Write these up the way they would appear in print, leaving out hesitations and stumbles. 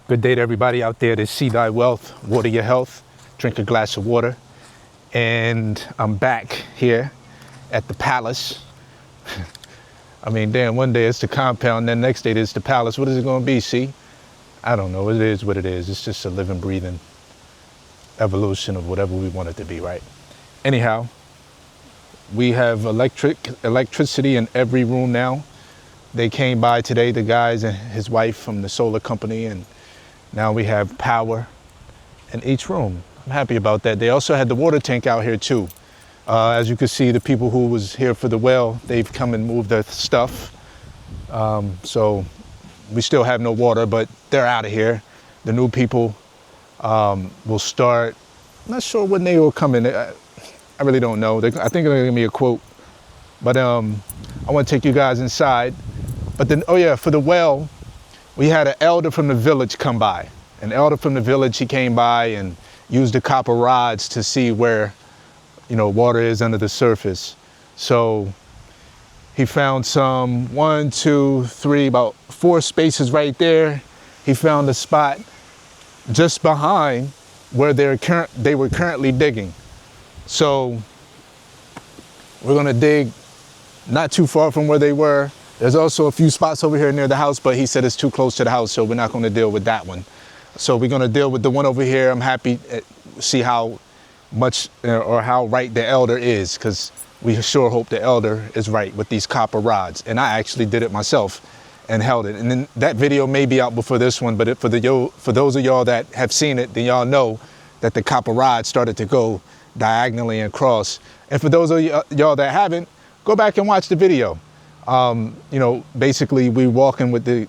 Good day to everybody out there. This See Thy Wealth, Water Your Health. Drink a glass of water. And I'm back here at the palace. I mean, damn, one day it's the compound, then next day it's the palace. What is it going to be, see? I don't know. It is what it is. It's just a living, breathing evolution of whatever we want it to be, right? Anyhow, we have electricity in every room now. They came by today, the guys and his wife from the solar company, and now we have power in each room. I'm happy about that. They also had the water tank out here too. As you can see, the people who was here for the well, they've come and moved their stuff. So we still have no water, but they're out of here. The new people will start. I'm not sure when they will come in. I really don't know. I think they're gonna give me a quote. But I want to take you guys inside. But then, oh yeah, for the well, we had an elder from the village come by. An elder from the village, he came by and used the copper rods to see where, water is under the surface. So he found some 1, 2, 3, about 4 spaces right there. He found a spot just behind where they were currently digging. So we're gonna dig not too far from where they were. There's also a few spots over here near the house, but he said it's too close to the house, so we're not gonna deal with that one. So we're gonna deal with the one over here. I'm happy to see how much or how right the elder is, because we sure hope the elder is right with these copper rods. And I actually did it myself and held it. And then that video may be out before this one, but for those of y'all that have seen it, then y'all know that the copper rod started to go diagonally and cross. And for those of y'all that haven't, go back and watch the video. Basically we walking with the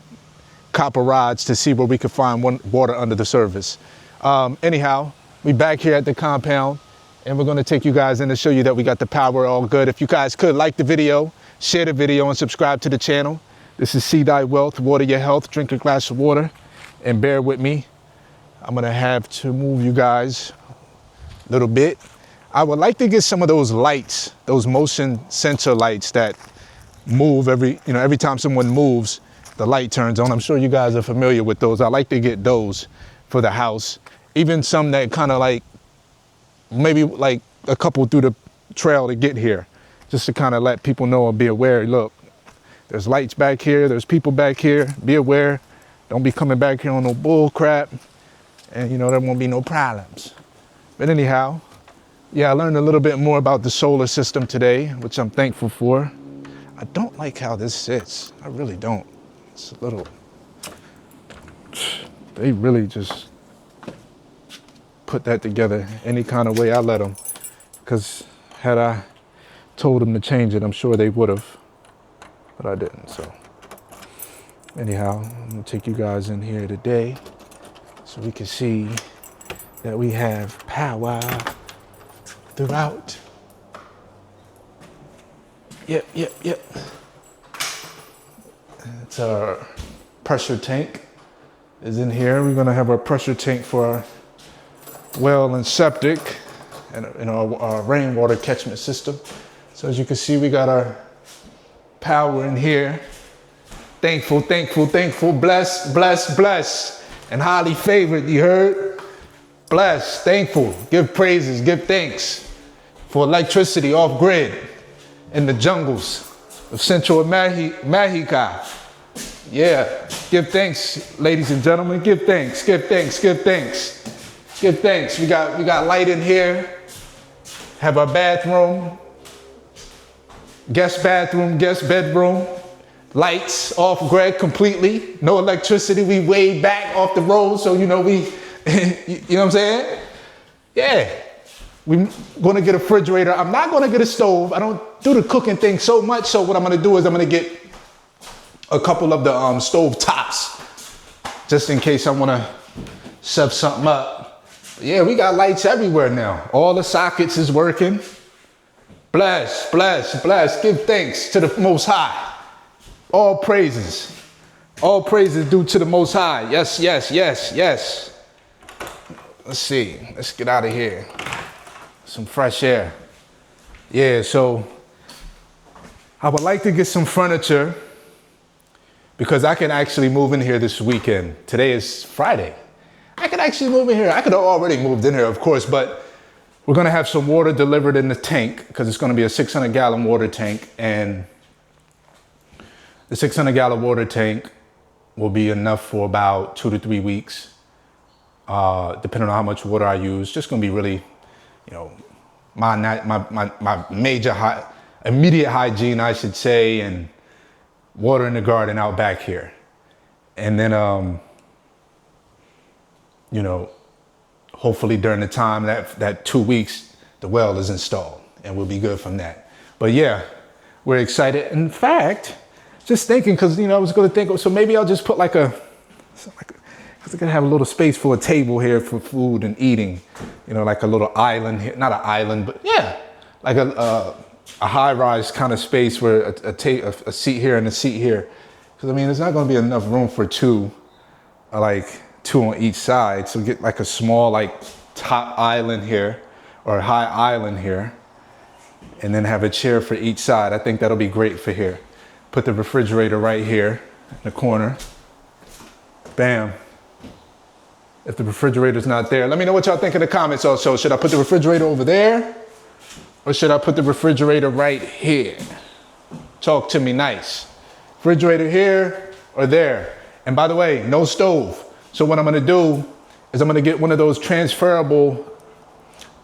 copper rods to see where we could find water under the surface. Anyhow, we back here at the compound, and we're gonna take you guys in to show you that we got the power all good. If you guys could like the video, share the video, and subscribe to the channel. This is See Thy Wealth, Water Your Health. Drink a glass of water, and bear with me. I'm gonna have to move you guys a little bit. I would like to get some of those lights, those motion sensor lights that move every time someone moves, the light turns on. I'm sure you guys are familiar with those. I like to get those for the house. Even some that kind of maybe a couple through the trail to get here, just to kind of let people know and be aware. Look, there's lights back here. There's people back here. Be aware. Don't be coming back here on no bull crap. And there won't be no problems. But anyhow, yeah, I learned a little bit more about the solar system today, which I'm thankful for. I don't like how this sits. I really don't. It's a little, they really just put that together any kind of way I let them. Because had I told them to change it, I'm sure they would have, but I didn't. So anyhow, I'm gonna take you guys in here today so we can see that we have power throughout. Yep. It's our pressure tank is in here. We're gonna have our pressure tank for our well and septic and our rainwater catchment system. So as you can see, we got our power in here. Thankful, blessed, and highly favored, you heard? Blessed, thankful, give praises, give thanks for electricity off grid in the jungles of Central America. Yeah, give thanks, ladies and gentlemen, give thanks. Give thanks. We got light in here. Have our bathroom, guest bedroom. Lights off grid completely. No electricity. We way back off the road, so we, you know what I'm saying? Yeah. We're gonna get a refrigerator. I'm not gonna get a stove. I don't do the cooking thing so much. So what I'm gonna do is I'm gonna get a couple of the stove tops, just in case I wanna shove something up. But yeah, we got lights everywhere now. All the sockets is working. Bless. Give thanks to the Most High. All praises due to the Most High. Yes. Let's see, let's get out of here. Some fresh air. Yeah, so I would like to get some furniture because I can actually move in here this weekend. Today is Friday. I could actually move in here. I could have already moved in here, of course, but we're gonna have some water delivered in the tank because it's gonna be a 600-gallon water tank, and the 600-gallon water tank will be enough for about 2 to 3 weeks, depending on how much water I use. Just gonna be really, you know, my major immediate hygiene, I should say, and water in the garden out back here. And then, you know, hopefully during the time that 2 weeks, the well is installed and we'll be good from that. But yeah, we're excited. In fact, just thinking, because, you know, I was going to think, so maybe I'll just put because I'm going to have a little space for a table here for food and eating, you know, like a little island here, not an island, but yeah, like a high-rise kind of space where a seat here and a seat here. Because, I mean, there's not going to be enough room for two, like two on each side. So get like a small, like top island here or a high island here, and then have a chair for each side. I think that'll be great for here. Put the refrigerator right here in the corner. Bam. If the refrigerator's not there, let me know what y'all think in the comments also. Should I put the refrigerator over there? Or should I put the refrigerator right here? Talk to me nice. Refrigerator here or there? And by the way, no stove. So what I'm gonna do is I'm gonna get one of those transferable,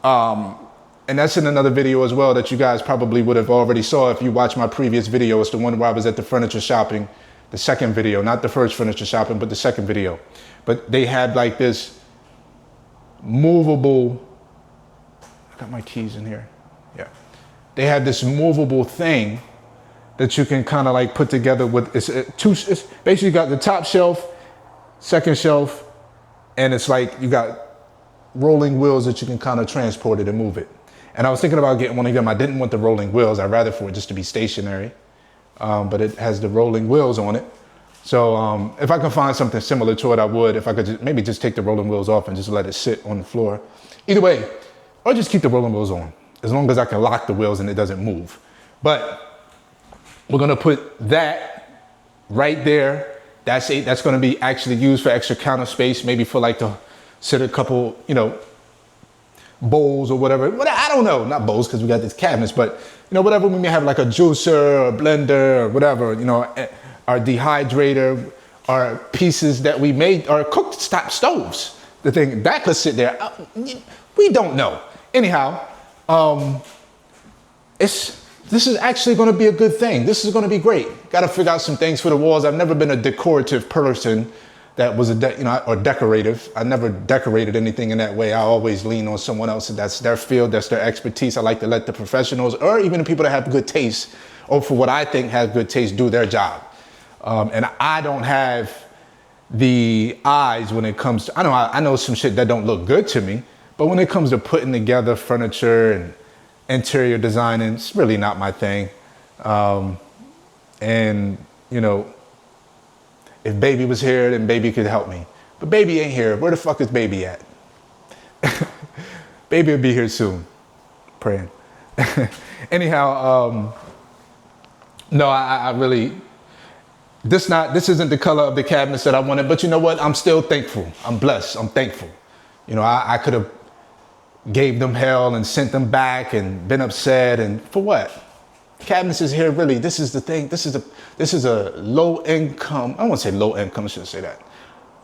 and that's in another video as well that you guys probably would have already saw if you watched my previous video. It's the one where I was at the furniture shopping, the second video, not the first furniture shopping, but the second video. But they had like this movable, I got my keys in here. Yeah. They had this movable thing that you can kind of like put together with, it's basically got the top shelf, second shelf, and it's like you got rolling wheels that you can kind of transport it and move it. And I was thinking about getting one of them. I didn't want the rolling wheels. I'd rather for it just to be stationary, but it has the rolling wheels on it. So if I can find something similar to it, I would. If I could maybe just take the rolling wheels off and just let it sit on the floor. Either way, or just keep the rolling wheels on, as long as I can lock the wheels and it doesn't move. But we're gonna put that right there. That's gonna be actually used for extra counter space, maybe for like to sit a couple, you know, bowls or whatever. I don't know, not bowls because we got these cabinets, but you know, whatever, we may have like a juicer or a blender or whatever, you know, our dehydrator, our pieces that we made, our cooktop stoves, the thing that could sit there. We don't know. Anyhow, this is actually going to be a good thing. This is going to be great. Got to figure out some things for the walls. I've never been a decorative person that was or decorative. I never decorated anything in that way. I always lean on someone else, and that's their field, that's their expertise. I like to let the professionals, or even the people that have good taste, or for what I think have good taste, do their job. And I don't have the eyes when it comes to, I know some shit that don't look good to me, but when it comes to putting together furniture and interior designing, it's really not my thing. And, you know, if baby was here, then baby could help me. But baby ain't here. Where the fuck is baby at? Baby will be here soon. Praying. Anyhow, no, I really, this isn't the color of the cabinets that I wanted, but you know what? I'm still thankful. I'm blessed. I'm thankful. You know, I could have gave them hell and sent them back and been upset, and for what? Cabinets is here, really. This is the thing. This is a low income, I won't say low income, I shouldn't say that.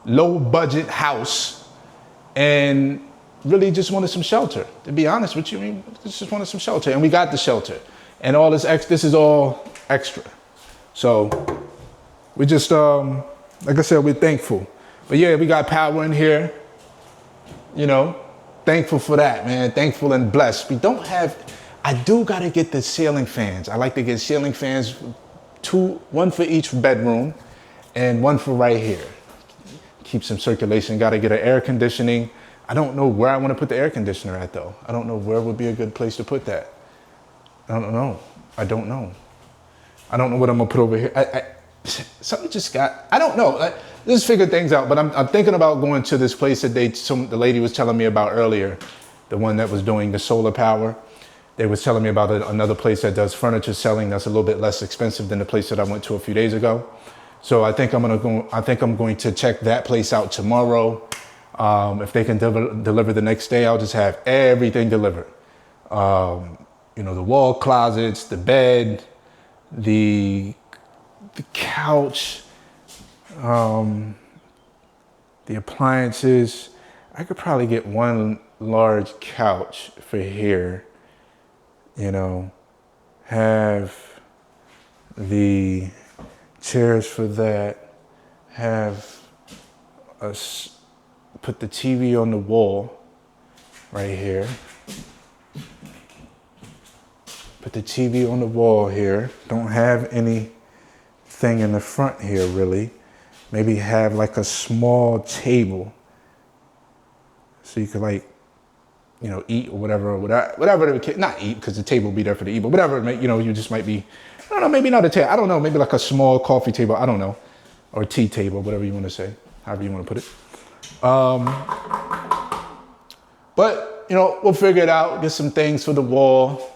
Low budget house, and really just wanted some shelter. To be honest with you, I mean, just wanted some shelter, and we got the shelter. And all this this is all extra. So we just, like I said, we're thankful. But yeah, we got power in here, you know, thankful for that, man. Thankful and blessed. We don't have, I do got to get the ceiling fans. I like to get ceiling fans, one for each bedroom and one for right here. Keep some circulation. Got to get an air conditioning. I don't know where I want to put the air conditioner at though. I don't know where would be a good place to put that. I don't know. I don't know what I'm gonna put over here. Something just got, I don't know. Just figure things out, but I'm thinking about going to this place that the lady was telling me about earlier, the one that was doing the solar power. They was telling me about another place that does furniture selling that's a little bit less expensive than the place that I went to a few days ago. So I think I'm going to check that place out tomorrow. If they can deliver the next day, I'll just have everything delivered. The wall closets, the bed, the couch, the appliances. I could probably get one large couch for here, have the chairs for that, put the TV on the wall right here. Put the TV on the wall here. Don't have anything in the front here really. Maybe have like a small table so you could eat or whatever, not eat because the table will be there for the eat, but whatever, you just might be, I don't know, maybe not a table, I don't know, maybe like a small coffee table, I don't know, or tea table, whatever you want to say, however you want to put it. But, we'll figure it out, get some things for the wall.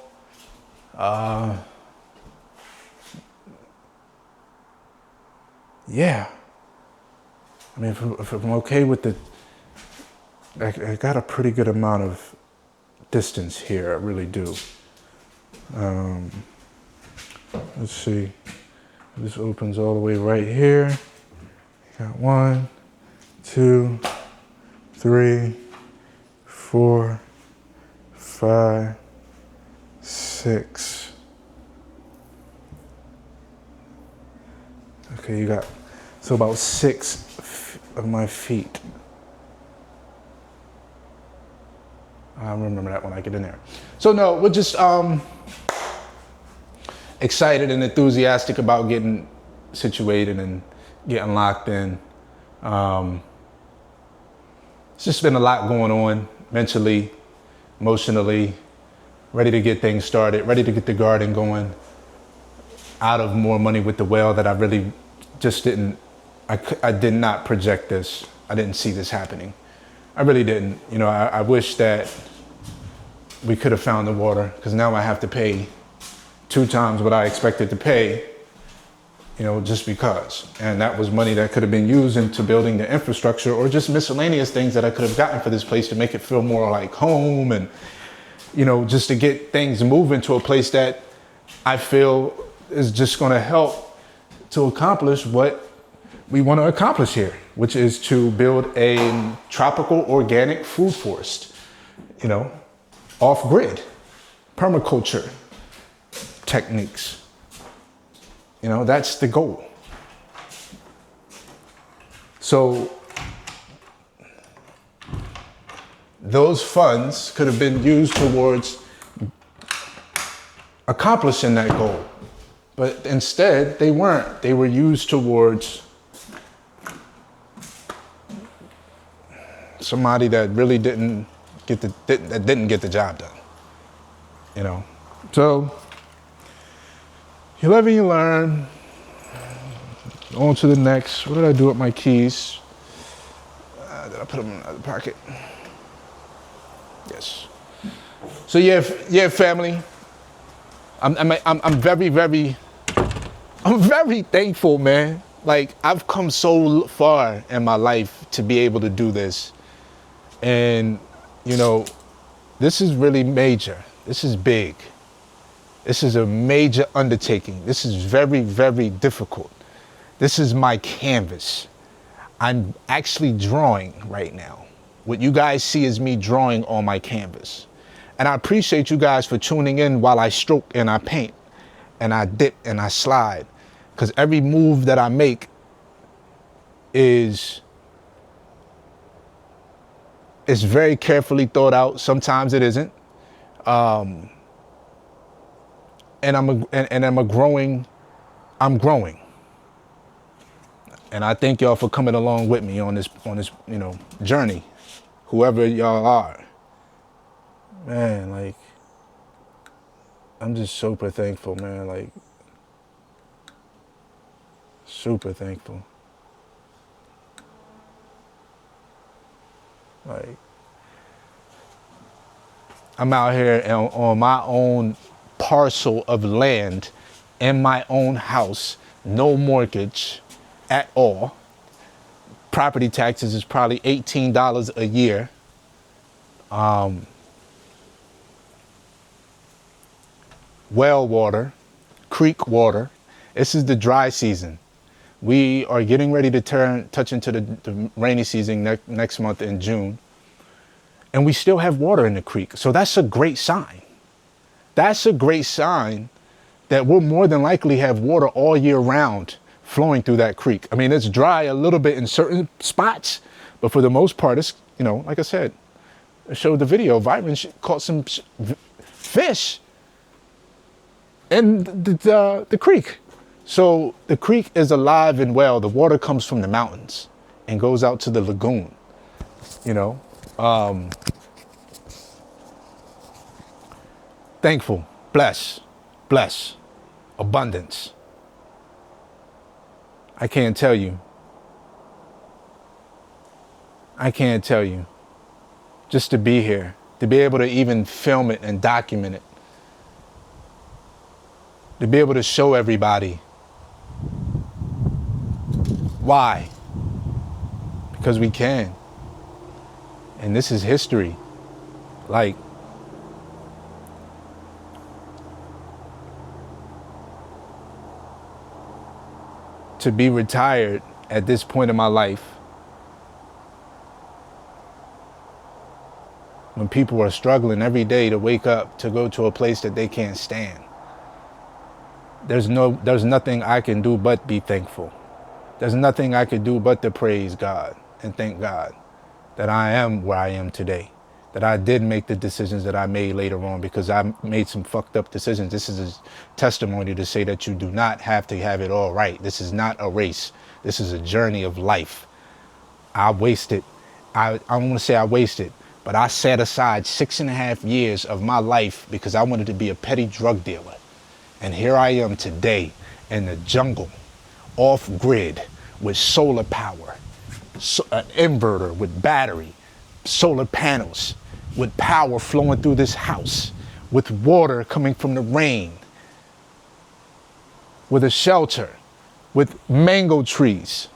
Yeah. I mean, if I'm okay with I got a pretty good amount of distance here, I really do. Let's see. This opens all the way right here. Got 1, 2, 3, 4, 5, 6. Okay, you got, so about 6 of my feet. I'll remember that when I get in there. So no, we're just excited and enthusiastic about getting situated and getting locked in. It's just been a lot going on mentally, emotionally, ready to get things started, ready to get the garden going, out of more money with the well that I really just I did not project this. I didn't see this happening. I really didn't. I wish that we could have found the water, because now I have to pay 2 times what I expected to pay, just because. And that was money that could have been used into building the infrastructure or just miscellaneous things that I could have gotten for this place to make it feel more like home and, just to get things moving to a place that I feel is just going to help to accomplish what we want to accomplish here, which is to build a tropical organic food forest, off-grid, permaculture techniques. That's the goal. So those funds could have been used towards accomplishing that goal. But instead, they weren't. They were used towards somebody that really didn't get the job done. So you live and you learn. On to the next. What did I do with my keys? Did I put them in the other pocket? Yes. So yeah, family. I'm very, very, I'm very thankful, man. Like, I've come so far in my life to be able to do this. And, this is really major. This is big. This is a major undertaking. This is very, very difficult. This is my canvas. I'm actually drawing right now. What you guys see is me drawing on my canvas. And I appreciate you guys for tuning in while I stroke and I paint and I dip and I slide. Because every move that I make is very carefully thought out. Sometimes it isn't. And I'm growing. And I thank y'all for coming along with me on this journey, whoever y'all are. Man, like, I'm just super thankful, man. Like, super thankful. Like, I'm out here on my own parcel of land in my own house, no mortgage, at all. Property taxes is probably $18 a year. Well water, creek water. This is the dry season. We are getting ready to touch into the rainy season next month in June. And we still have water in the creek. So that's a great sign. That's a great sign that we'll more than likely have water all year round flowing through that creek. I mean, it's dry a little bit in certain spots, but for the most part, it's, like I said, I showed the video, Vibrant caught some fish in the creek. So the creek is alive and well. The water comes from the mountains and goes out to the lagoon, Thankful, bless, abundance. I can't tell you. Just to be here, to be able to even film it and document it, to be able to show everybody. Why? Because we can. And this is history. Like, to be retired at this point in my life, when people are struggling every day to wake up to go to a place that they can't stand, there's nothing I can do but be thankful. There's nothing I could do but to praise God and thank God that I am where I am today, that I did make the decisions that I made later on, because I made some fucked up decisions. This is a testimony to say that you do not have to have it all right. This is not a race. This is a journey of life. I don't want to say I wasted, but I set aside 6.5 years of my life because I wanted to be a petty drug dealer. And here I am today in the jungle, off grid, with solar power, an inverter with battery, solar panels, with power flowing through this house, with water coming from the rain, with a shelter, with mango trees,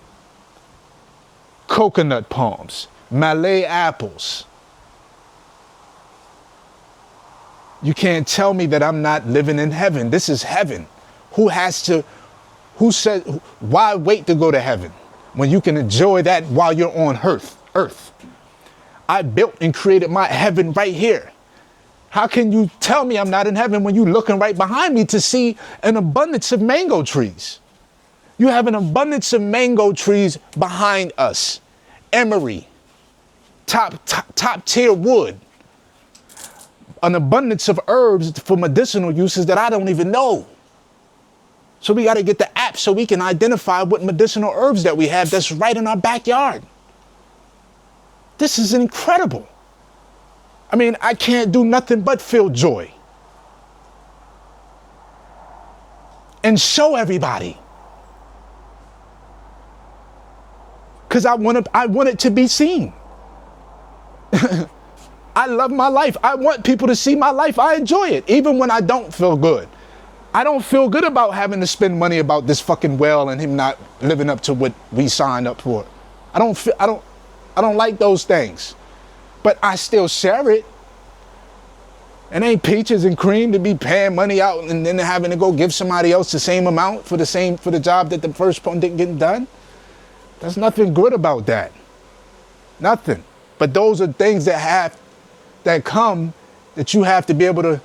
coconut palms, Malay apples. You can't tell me that I'm not living in heaven. This is heaven. Who said, why wait to go to heaven when you can enjoy that while you're on earth? I built and created my heaven right here. How can you tell me I'm not in heaven when you're looking right behind me to see an abundance of mango trees? You have an abundance of mango trees behind us. Emery, top tier wood. An abundance of herbs for medicinal uses that I don't even know. So we got to get the app so we can identify what medicinal herbs that we have that's right in our backyard. This is incredible. I mean, I can't do nothing but feel joy and show everybody. Because I want it to be seen. I love my life. I want people to see my life. I enjoy it, even when I don't feel good. I don't feel good about having to spend money about this fucking well and him not living up to what we signed up for. I don't like those things, but I still share it. It ain't peaches and cream to be paying money out and then having to go give somebody else the same amount for the job that the first one didn't get done. There's nothing good about that. Nothing. But those are things that come that you have to be able to,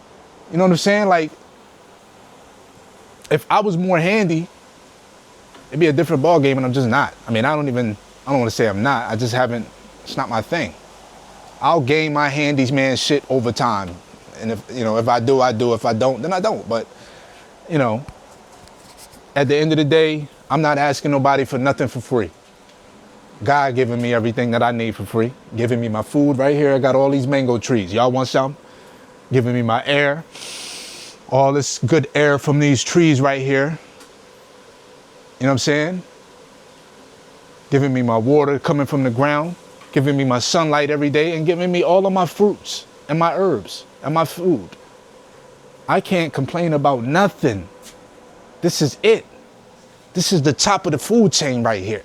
you know what I'm saying? Like, if I was more handy, it'd be a different ball game, and I'm just not. I mean, I don't want to say I'm not. I just haven't, it's not my thing. I'll gain my handyman shit over time. And if I do, I do. If I don't, then I don't. But, at the end of the day, I'm not asking nobody for nothing for free. God giving me everything that I need for free. Giving me my food right here. I got all these mango trees. Y'all want some? Giving me my air. All this good air from these trees right here. You know what I'm saying? Giving me my water coming from the ground. Giving me my sunlight every day. And giving me all of my fruits and my herbs and my food. I can't complain about nothing. This is it. This is the top of the food chain right here.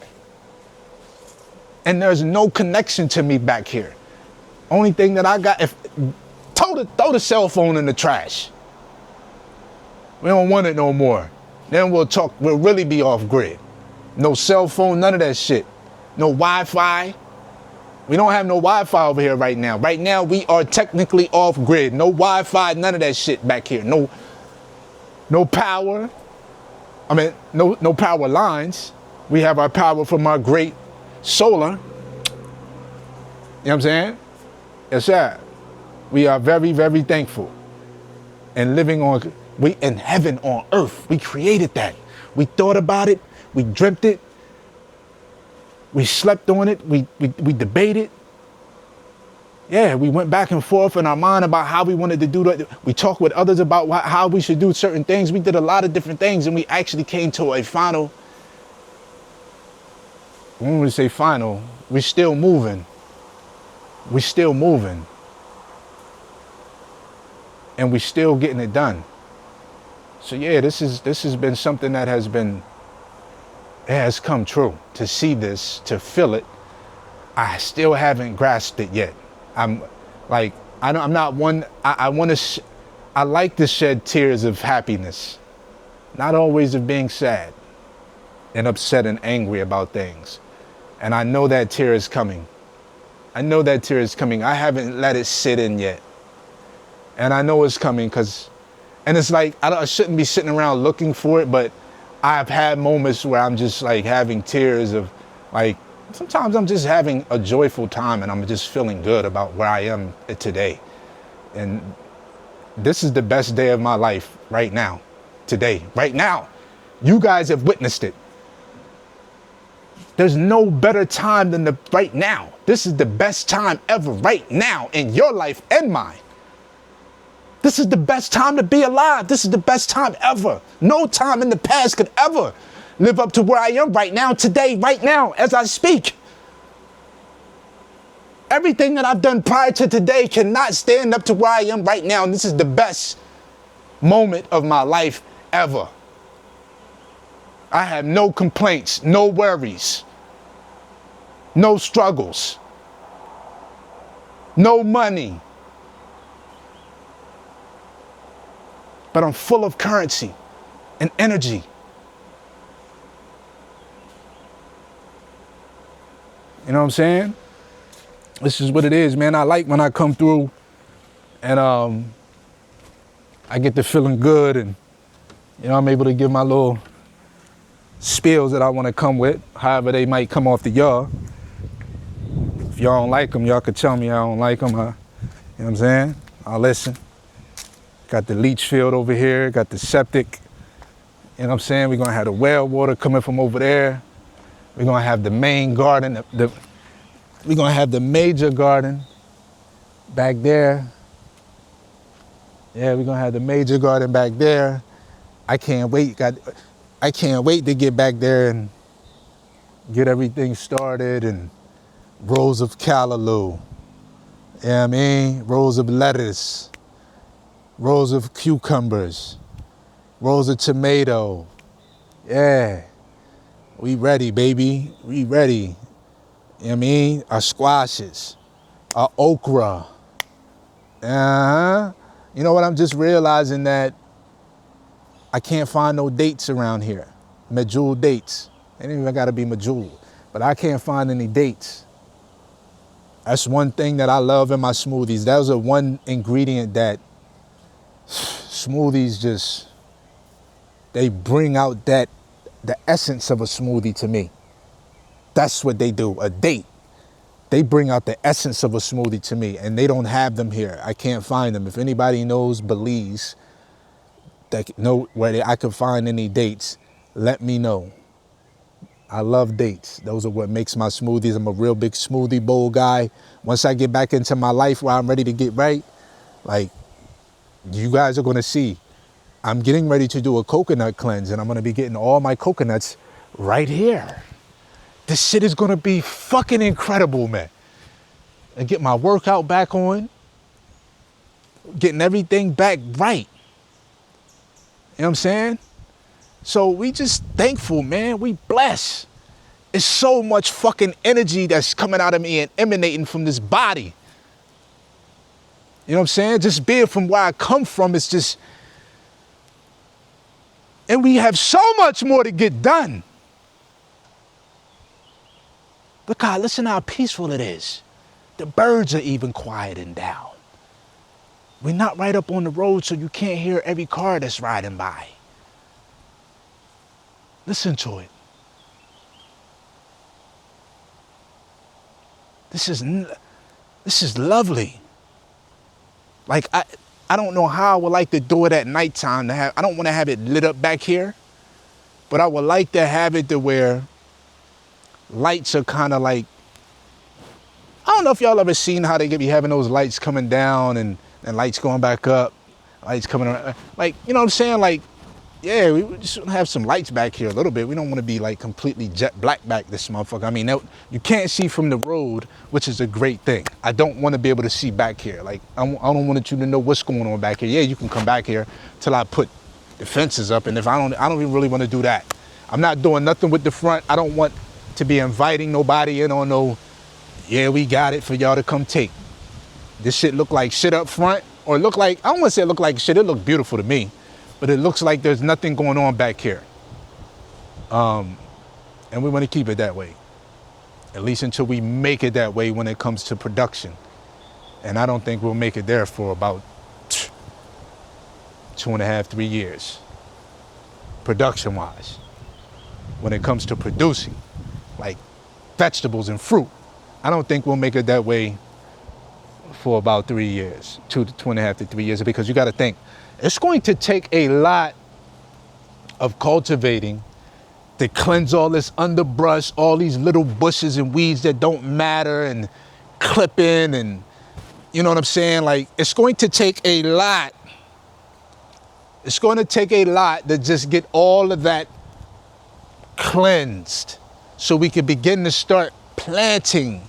And there's no connection to me back here. Only thing that I got, throw the cell phone in the trash. We don't want it no more. Then we'll really be off grid. No cell phone, none of that shit. No Wi-Fi. We don't have no Wi-Fi over here right now. Right now, we are technically off grid. No Wi-Fi, none of that shit back here. No power. I mean, no power lines. We have our power from our great solar. You know what I'm saying? Yes, sir. We are very, very thankful. And living we in heaven on earth. We created that. We thought about it. We dreamt it. We slept on it. We debated. Yeah, we went back and forth in our mind about how we wanted to do that. We talked with others about how we should do certain things. We did a lot of different things, and we actually came to a final. When we say final, we're still moving. We're still moving. And we're still getting it done. So yeah, this has been something that has come true. To see this, to feel it, I still haven't grasped it yet. I'm not one. I like to shed tears of happiness, not always of being sad and upset and angry about things. And I know that tear is coming. I know that tear is coming. I haven't let it sit in yet. And I know it's coming and it's like, I shouldn't be sitting around looking for it, but I've had moments where I'm just like having tears of like, sometimes I'm just having a joyful time and I'm just feeling good about where I am today. And this is the best day of my life right now, today, right now. You guys have witnessed it. There's no better time than right now. This is the best time ever right now in your life and mine. This is the best time to be alive. This is the best time ever. No time in the past could ever live up to where I am right now, today, right now, as I speak. Everything that I've done prior to today cannot stand up to where I am right now. And this is the best moment of my life ever. I have no complaints, no worries, no struggles, no money. But I'm full of currency and energy. You know what I'm saying? This is what it is, man. I like when I come through and I get to feeling good and, I'm able to give my little spills that I want to come with, however they might come off the y'all. If y'all don't like them, y'all could tell me I don't like them. You know what I'm saying? I'll listen. Got the leach field over here, got the septic. You know what I'm saying? We're going to have the well water coming from over there. We're going to have the main garden. We're going to have the major garden back there. Yeah, we're going to have the major garden back there. I can't wait. I can't wait to get back there and get everything started. And rows of callaloo. You know what I mean? Rows of lettuce. Rows of cucumbers, rows of tomato. Yeah, we ready, baby. We ready. You know what I mean? Our squashes, our okra. You know what? I'm just realizing that I can't find no dates around here. Medjool dates. They ain't even gotta be medjool, but I can't find any dates. That's one thing that I love in my smoothies. That was a one ingredient that smoothies they bring out the essence of a smoothie to me. That's what they do, a date. They bring out the essence of a smoothie to me, and they don't have them here. I can't find them. If anybody knows Belize, that know where I can find any dates, let me know. I love dates. Those are what makes my smoothies. I'm a real big smoothie bowl guy. Once I get back into my life where I'm ready to get right, like, you guys are going to see, I'm getting ready to do a coconut cleanse, and I'm going to be getting all my coconuts right here. This shit is going to be fucking incredible, man. And get my workout back on, getting everything back right. You know what I'm saying? So we just thankful, man. We blessed. It's so much fucking energy that's coming out of me and emanating from this body. You know what I'm saying? Just being from where I come from, it's just, and we have so much more to get done. Look how, listen how peaceful it is. The birds are even quieting down. We're not right up on the road, so you can't hear every car that's riding by. Listen to it. This is lovely. Like, I don't know how I would like to do it at nighttime. I don't want to have it lit up back here, but I would like to have it to where lights are kind of like, I don't know if y'all ever seen how they be having those lights coming down and lights going back up, lights coming around. Like, you know what I'm saying? Like, yeah, we just want to have some lights back here a little bit. We don't want to be like completely jet black back this motherfucker. I mean, you can't see from the road, which is a great thing. I don't want to be able to see back here. Like, I don't want you to know what's going on back here. Yeah, you can come back here till I put the fences up. And if I don't even really want to do that. I'm not doing nothing with the front. I don't want to be inviting nobody in on no, yeah, we got it for y'all to come take. This shit look like shit up front, or look like, I don't want to say it look like shit. It look beautiful to me. But it looks like there's nothing going on back here. And we want to keep it that way. At least until we make it that way when it comes to production. And I don't think we'll make it there for about 2.5, 3 years. Production-wise. When it comes to producing, like vegetables and fruit. I don't think we'll make it that way for about 3 years. 2.5 to 3 years. Because you got to think, it's going to take a lot of cultivating to cleanse all this underbrush, all these little bushes and weeds that don't matter, and clipping, and you know what I'm saying? Like, it's going to take a lot. It's going to take a lot to just get all of that cleansed so we can begin to start planting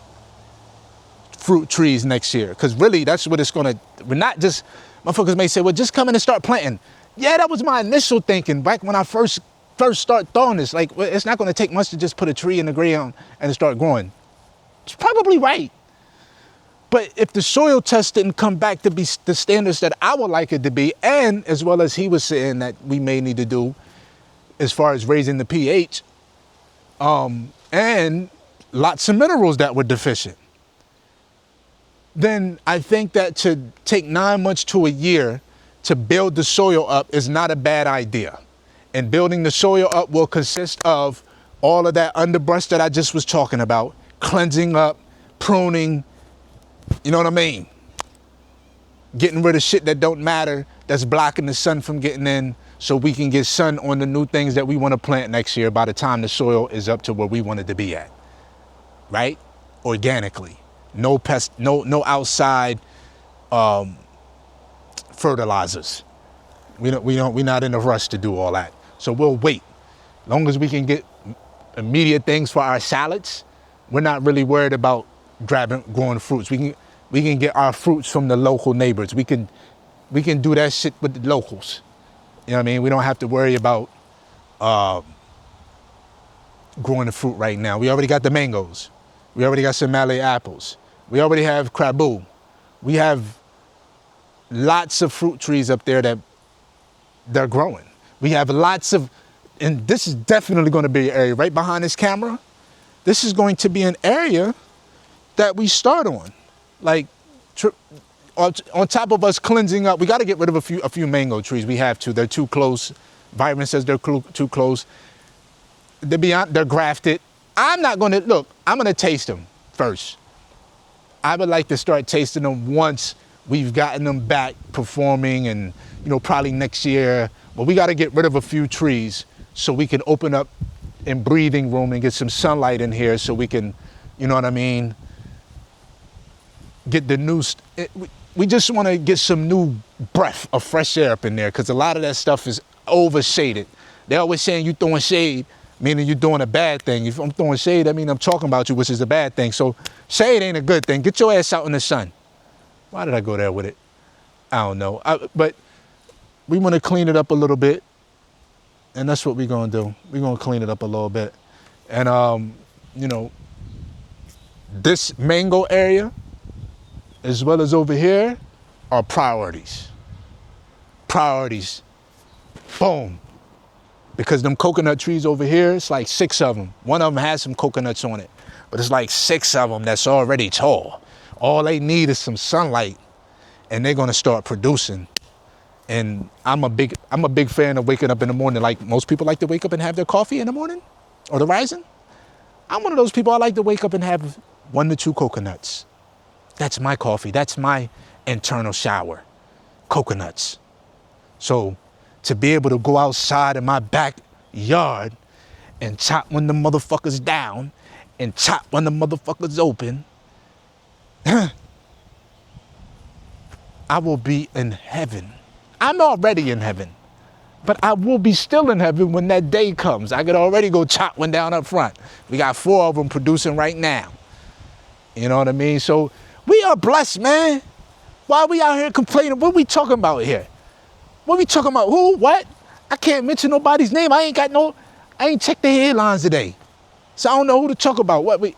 fruit trees next year. Because really, that's what it's going to, we're not just, motherfuckers may say, well, just come in and start planting. Yeah, that was my initial thinking back when I first start throwing this. Like, well, it's not going to take much to just put a tree in the ground and start growing. It's probably right. But if the soil test didn't come back to be the standards that I would like it to be, and as well as he was saying that we may need to do as far as raising the pH, and lots of minerals that were deficient, then I think that to take 9 months to a year to build the soil up is not a bad idea. And building the soil up will consist of all of that underbrush that I just was talking about, cleansing up, pruning, you know what I mean? Getting rid of shit that don't matter, that's blocking the sun from getting in, so we can get sun on the new things that we want to plant next year by the time the soil is up to where we want it to be at, right? Organically. No pest, no outside fertilizers. We're not in a rush to do all that. So we'll wait. As long as we can get immediate things for our salads, we're not really worried about growing fruits. We can get our fruits from the local neighbors. We can do that shit with the locals. You know what I mean? We don't have to worry about growing the fruit right now. We already got the mangoes. We already got some Malay apples. We already have craboo. We have lots of fruit trees up there that they're growing. We have lots of, and this is definitely going to be an area right behind this camera. This is going to be an area that we start on. Like, on top of us cleansing up, we got to get rid of a few mango trees. We have to. They're too close. Byron says they're too close. They're grafted. I'm not going to, look, I'm going to taste them first. I would like to start tasting them once we've gotten them back performing, and, you know, probably next year. But we got to get rid of a few trees so we can open up in breathing room and get some sunlight in here so we can, you know what I mean, get the new, we just want to get some new breath of fresh air up in there, because a lot of that stuff is overshaded. They're always saying you throwing shade, meaning you're doing a bad thing. If I'm throwing shade, I mean I'm talking about you, which is a bad thing. So shade ain't a good thing. Get your ass out in the sun. Why did I go there with it? I don't know. But we want to clean it up a little bit. And that's what we're gonna do. We're gonna clean it up a little bit. And you know, this mango area, as well as over here, are priorities. Priorities. Boom. Because them coconut trees over here, it's like 6 of them. One of them has some coconuts on it, but it's like 6 of them that's already tall. All they need is some sunlight, and they're gonna start producing. And I'm a big fan of waking up in the morning. Like most people like to wake up and have their coffee in the morning or the rising. I'm one of those people. I like to wake up and have 1 to 2 coconuts. That's my coffee. That's my internal shower. Coconuts. So to be able to go outside in my backyard and chop one of the motherfuckers down and chop one of the motherfuckers open, I will be in heaven. I'm already in heaven, but I will be still in heaven when that day comes. I could already go chop one down up front. We got 4 of them producing right now. You know what I mean? So we are blessed, man. Why are we out here complaining? What are we talking about here? What are we talking about? Who? What? I can't mention nobody's name. I ain't checked the headlines today. So I don't know who to talk about. What we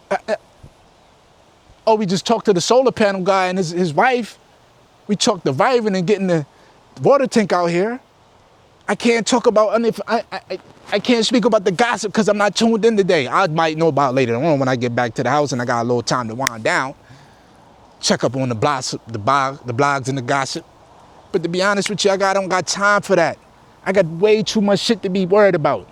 just talked to the solar panel guy and his wife. We talked to Vivan and getting the water tank out here. I can't talk about, I can't speak about the gossip because I'm not tuned in today. I might know about it later on when I get back to the house and I got a little time to wind down. Check up on the blogs and the gossip. But to be honest with you, I don't got time for that. I got way too much shit to be worried about.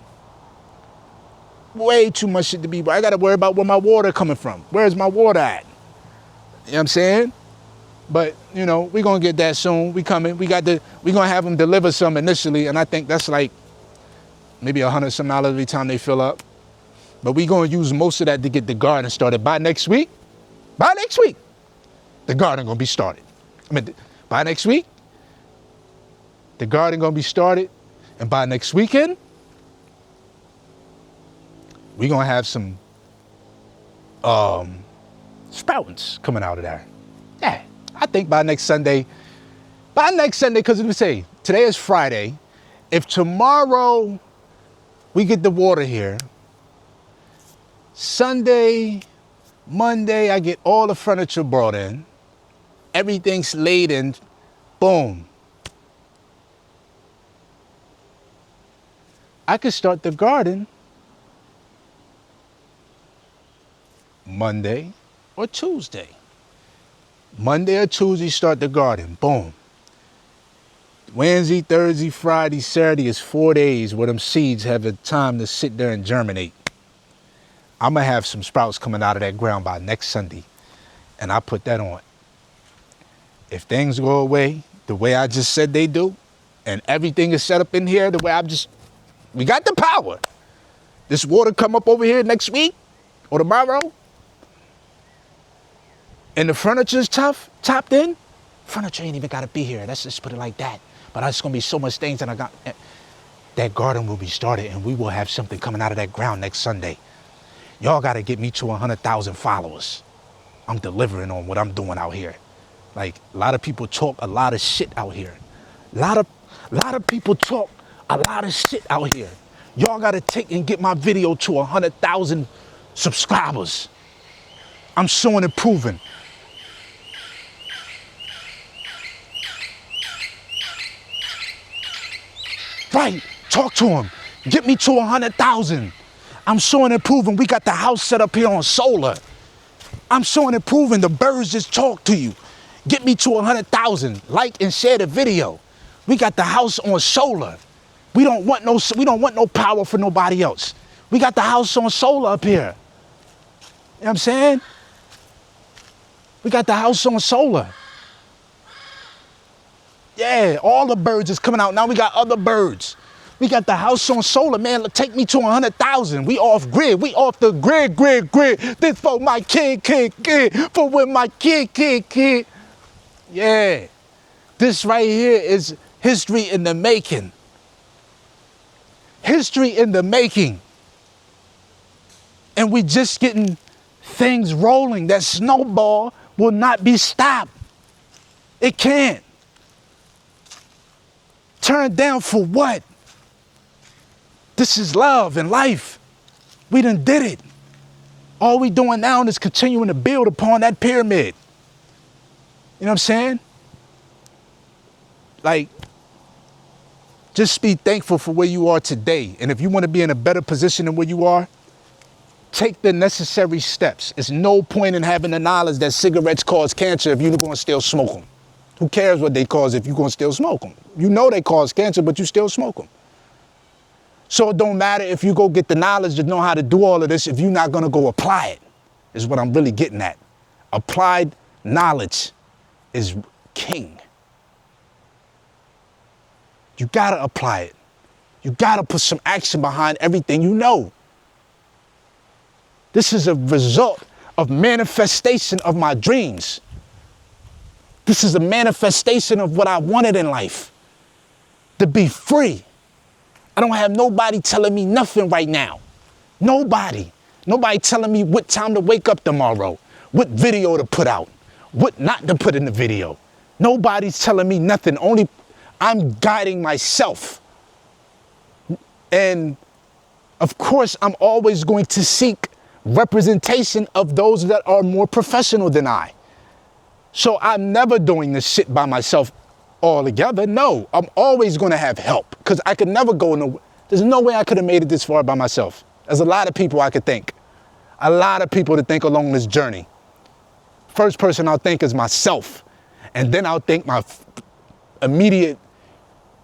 Way too much shit to be worried. I got to worry about where my water coming from. Where's my water at? You know what I'm saying? But, you know, we're going to get that soon. We coming. We're going to have them deliver some initially. And I think that's like maybe $100 some every time they fill up. But we're going to use most of that to get the garden started. By next week, the garden going to be started. By next week, the garden going to be started. And by next weekend, we're going to have some sproutings coming out of there. Yeah. I think by next Sunday, because let me say, today is Friday. If tomorrow we get the water here, Sunday, Monday, I get all the furniture brought in, everything's laid in, boom. I could start the garden Monday or Tuesday. Monday or Tuesday, start the garden. Boom. Wednesday, Thursday, Friday, Saturday is 4 days where them seeds have the time to sit there and germinate. I'm going to have some sprouts coming out of that ground by next Sunday. And I put that on. If things go away the way I just said they do, and everything is set up in here the way we got the power. This water come up over here next week or tomorrow. And the furniture's chopped in. Furniture ain't even got to be here. Let's just put it like that. But there's going to be so much things that that garden will be started and we will have something coming out of that ground next Sunday. Y'all got to get me to 100,000 followers. I'm delivering on what I'm doing out here. Like, a lot of people talk a lot of shit out here. A lot of people talk a lot of shit out here. Y'all got to take and get my video to 100,000 subscribers. I'm showing and proving. Right, talk to him. Get me to 100,000. I'm showing and proving we got the house set up here on solar. I'm showing and proving the birds just talk to you. Get me to 100,000. Like and share the video. We got the house on solar. We don't want no power for nobody else. We got the house on solar up here. You know what I'm saying? We got the house on solar. Yeah, all the birds is coming out. Now we got other birds. We got the house on solar, man. Take me to 100,000. We off grid. We off the grid. This for my kid. For when my kid. Yeah. This right here is history in the making. History in the making. And we just getting things rolling. That snowball will not be stopped. It can't. Turned down for what? This is love and life. We done did it. All we doing now is continuing to build upon that pyramid. You know what I'm saying? Like, just be thankful for where you are today. And if you want to be in a better position than where you are, take the necessary steps. It's no point in having the knowledge that cigarettes cause cancer if you're going to still smoke them. Who cares what they cause if you're going to still smoke them? You know they cause cancer, but you still smoke them. So it don't matter if you go get the knowledge to know how to do all of this if you're not going to go apply it, is what I'm really getting at. Applied knowledge is king. You got to apply it. You got to put some action behind everything you know. This is a result of manifestation of my dreams. This is a manifestation of what I wanted in life. To be free. I don't have nobody telling me nothing right now. Nobody. Nobody telling me what time to wake up tomorrow, what video to put out, what not to put in the video. Nobody's telling me nothing. Only I'm guiding myself. And of course, I'm always going to seek representation of those that are more professional than I. So I'm never doing this shit by myself all together. No, I'm always going to have help because I could never go there's no way I could have made it this far by myself. There's a lot of people I could thank. A lot of people to think along this journey. First person I'll think is myself. And then I'll think my immediate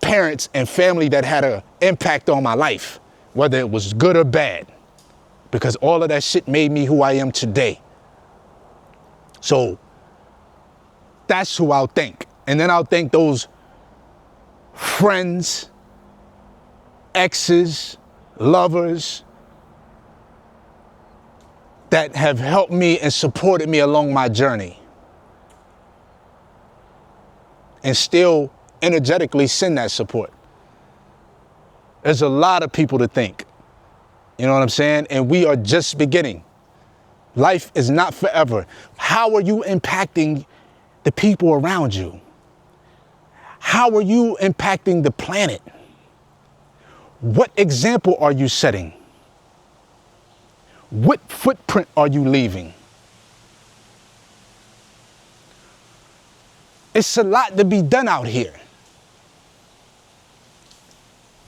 parents and family that had an impact on my life, whether it was good or bad, because all of that shit made me who I am today. So that's who I'll think. And then I'll thank those friends, exes, lovers that have helped me and supported me along my journey. And still energetically send that support. There's a lot of people to thank. You know what I'm saying? And we are just beginning. Life is not forever. How are you impacting the people around you? How are you impacting the planet? What example are you setting? What footprint are you leaving? It's a lot to be done out here.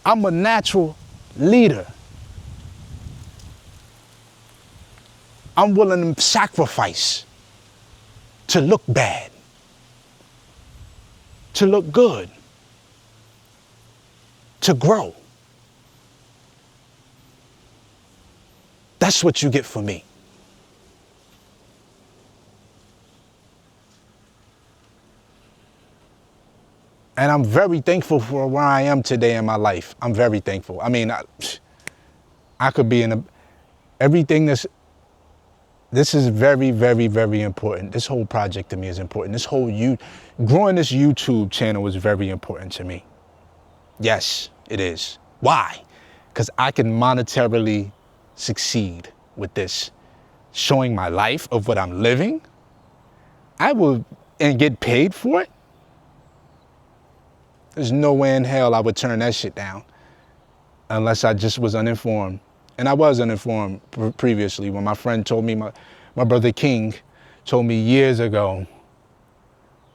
I'm a natural leader. I'm willing to sacrifice to look bad, to look good, to grow. That's what you get from me. And I'm very thankful for where I am today in my life. I'm very thankful. I mean, I could be in everything this is very, very, very important. This whole project to me is important. Growing this YouTube channel is very important to me. Yes, it is. Why? Because I can monetarily succeed with this. Showing my life of what I'm living. And get paid for it. There's no way in hell I would turn that shit down unless I just was uninformed. And I was uninformed previously when my friend told me, my brother King told me years ago,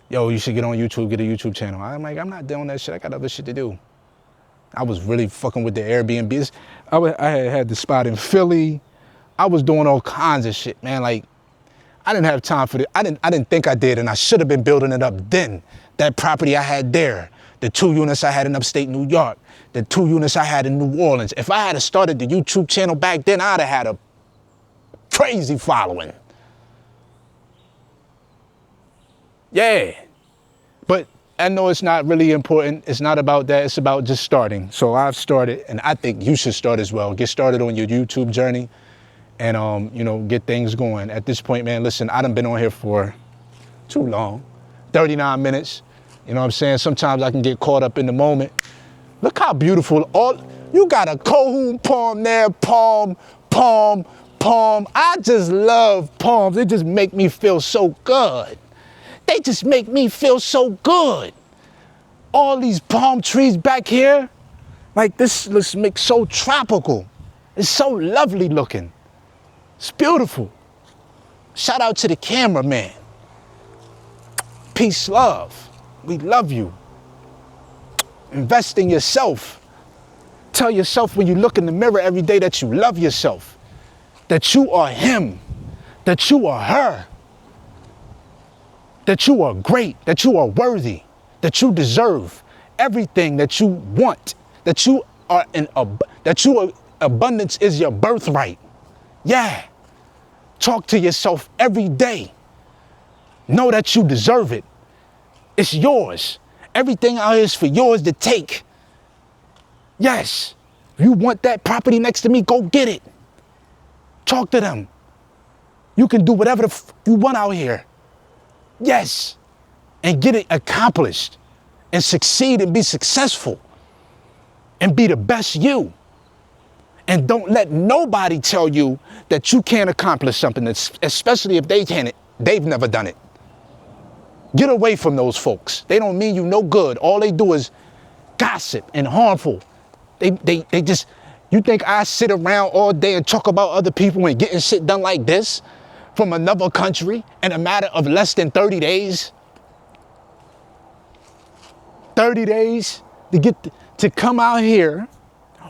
yo, you should get on YouTube, get a YouTube channel. I'm like, I'm not doing that shit. I got other shit to do. I was really fucking with the Airbnbs. I had the spot in Philly. I was doing all kinds of shit, man. Like, I didn't have time for it. I didn't think I did, and I should have been building it up then. That property I had there, the 2 units I had in upstate New York, the 2 units I had in New Orleans. If I had started the YouTube channel back then, I'd have had a crazy following. Yeah. But I know it's not really important. It's not about that. It's about just starting. So I've started, and I think you should start as well. Get started on your YouTube journey and, get things going. At this point, man, listen, I done been on here for too long, 39 minutes. You know what I'm saying? Sometimes I can get caught up in the moment. Look how beautiful. You got a cohoon palm there, palm. I just love palms. They just make me feel so good. They just make me feel so good. All these palm trees back here, Like this makes so tropical. It's so lovely looking. It's beautiful. Shout out to the cameraman. Peace, love. We love you. Invest in yourself. Tell yourself when you look in the mirror every day that you love yourself, that you are him, that you are her, that you are great, that you are worthy, that you deserve everything that you want, that you are abundance is your birthright. Yeah. Talk to yourself every day. Know that you deserve it. It's yours. Everything out here is for yours to take. Yes. If you want that property next to me, go get it. Talk to them. You can do whatever you want out here. Yes. And get it accomplished. And succeed and be successful. And be the best you. And don't let nobody tell you that you can't accomplish something, especially if they've never done it. Get away from those folks. They don't mean you no good. All they do is gossip and harmful. They just, you think I sit around all day and talk about other people and getting shit done like this from another country in a matter of less than 30 days? 30 days to come out here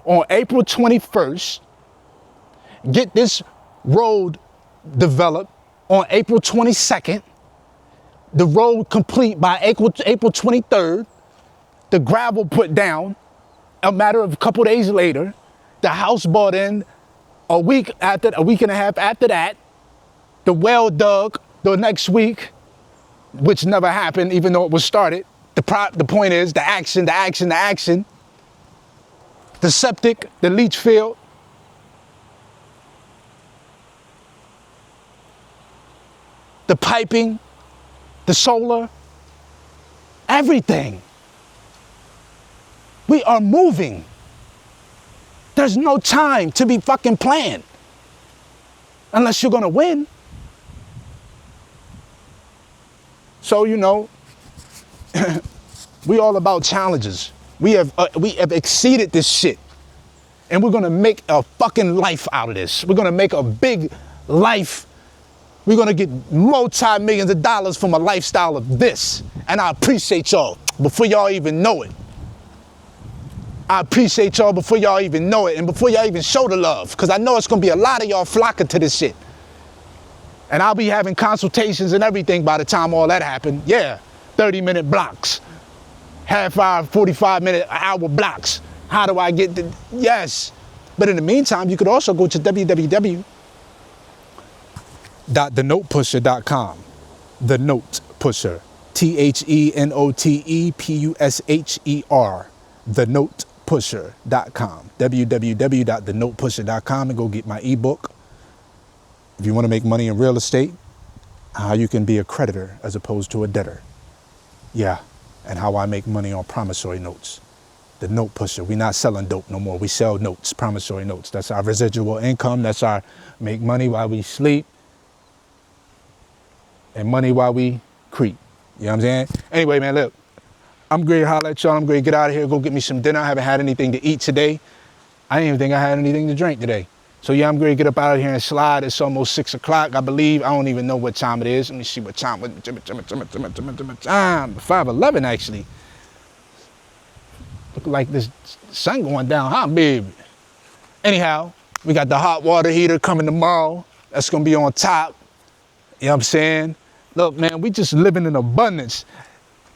on April 21st, get this road developed on April 22nd, the road complete by April 23rd, the gravel put down a matter of a couple days later, the house bought in a week and a half after that, the well dug the next week, which never happened even though it was started. The point is the action. The septic, the leach field, the piping, the solar, everything. We are moving. There's no time to be fucking playing unless you're gonna win. So, you know, we all about challenges. We have exceeded this shit. And we're gonna make a fucking life out of this. We're gonna make a big life. We're gonna get multi-millions of dollars from a lifestyle of this. And I appreciate y'all before y'all even know it. I appreciate y'all before y'all even know it and before y'all even show the love. Because I know it's gonna be a lot of y'all flocking to this shit. And I'll be having consultations and everything by the time all that happened. Yeah, 30-minute blocks. Half hour, 45-minute, hour blocks. How do I get the, yes. But in the meantime, you could also go to www.thenotepusher.com. The Note Pusher. THENOTEPUSHER. Thenotepusher.com. www.thenotepusher.com and go get my ebook. If you want to make money in real estate, how you can be a creditor as opposed to a debtor. Yeah. And how I make money on promissory notes. The Note Pusher. We're not selling dope no more. We sell notes, promissory notes. That's our residual income. That's our make money while we sleep and money while we creep. You know what I'm saying? Anyway, man, look, I'm great to holler at y'all. I'm great to get out of here, go get me some dinner. I haven't had anything to eat today. I didn't even think I had anything to drink today. So yeah, I'm great to get up out of here and slide. It's almost 6 o'clock, I believe. I don't even know what time it is. Let me see what time. 5:11 actually. Look like this sun going down, huh, baby? Anyhow, we got the hot water heater coming tomorrow. That's gonna be on top. You know what I'm saying? Look, man, we just living in abundance.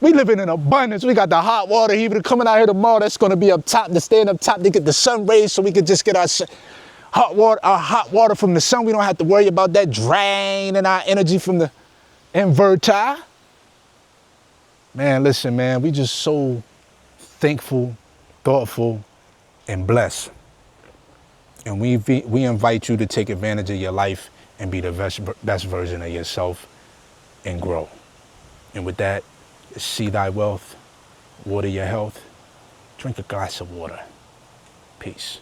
We living in abundance. We got the hot water heater coming out here tomorrow. That's gonna be up top, to stand up top to get the sun rays so we could just get our hot water from the sun. We don't have to worry about that draining our energy from the inverter. Man, listen, man, we just so thankful, thoughtful, and blessed. And we invite you to take advantage of your life and be the best version of yourself and grow. And with that, see thy wealth, water your health, drink a glass of water. Peace.